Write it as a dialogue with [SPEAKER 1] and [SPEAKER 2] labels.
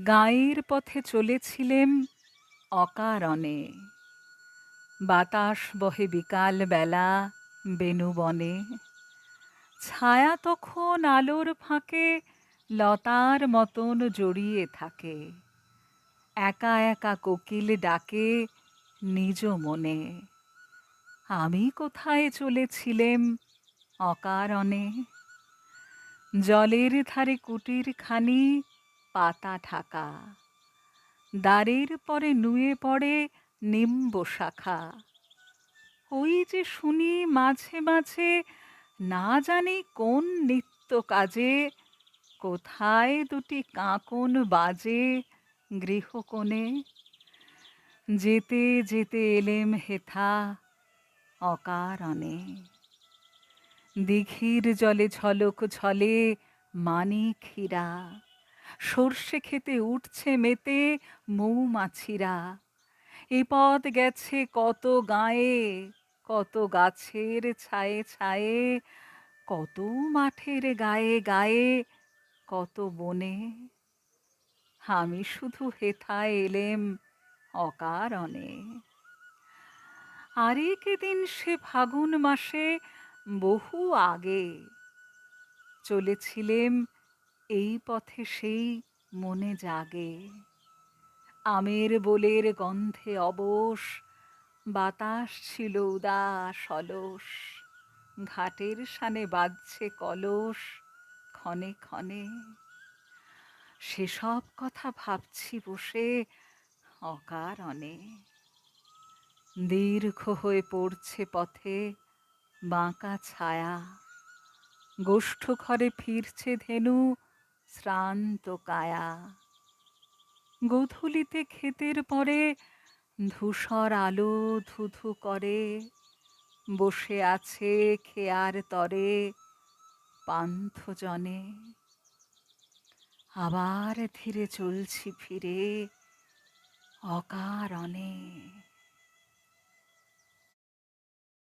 [SPEAKER 1] গাঁয়ের পথে চলেছিলেম অকারণে। বাতাস বহে বিকাল বেলা বেণুবনে। ছায়া তখন আলোর ফাঁকে লতার মতন জড়িয়ে থাকে। একা একা কোকিল ডাকে নিজ মনে। আমি কোথায় চলেছিলেম অকারণে। জলের ধারে কুটিরখানি পাতা ঢাকা। দ্বারের পরে নুয়ে পড়ে নিম্ব শাখা। ওই যে শুনি মাঝে মাঝে না জানি কোন নিত্য কাজে কোথায় দুটি কাঁকন বাজে গৃহকোণে। যেতে যেতে এলেম হেথা অকারণে। দিঘির জলে ঝলক ঝলে মানিক হীরা। সর্ষে খেতে উঠছে মেতে মৌমাছিরা। এ পথ গেছে কত গায়ে, কত গাছের ছায়ে ছায়ে, কত মাঠের গায়ে গায়ে, কত বনে। আমি শুধু হেথায় এলেম অকারণে। আরেক দিন সে ফাগুন মাসে বহু আগে চলেছিলেম এই পথে সেই মনে জাগে। আমের বোলের গন্ধে অবশ বাতাস ছিল উদাস অলস। ঘাটের শানে বাজছে কলস ক্ষণে ক্ষণে। সেসব কথা ভাবছি বসে অকারণে। দীর্ঘ হয়ে পড়ছে পথে বাঁকা ছায়া। গোষ্ঠ ঘরে ফিরছে ধেনু শ্রান্ত কায়া। গোধূলিতে ক্ষেতের পরে ধূসর আলো ধু ধু করে। বসে আছে খেয়ার তরে পান্থজনে। আবার ধীরে চলছি ফিরে অকারণে।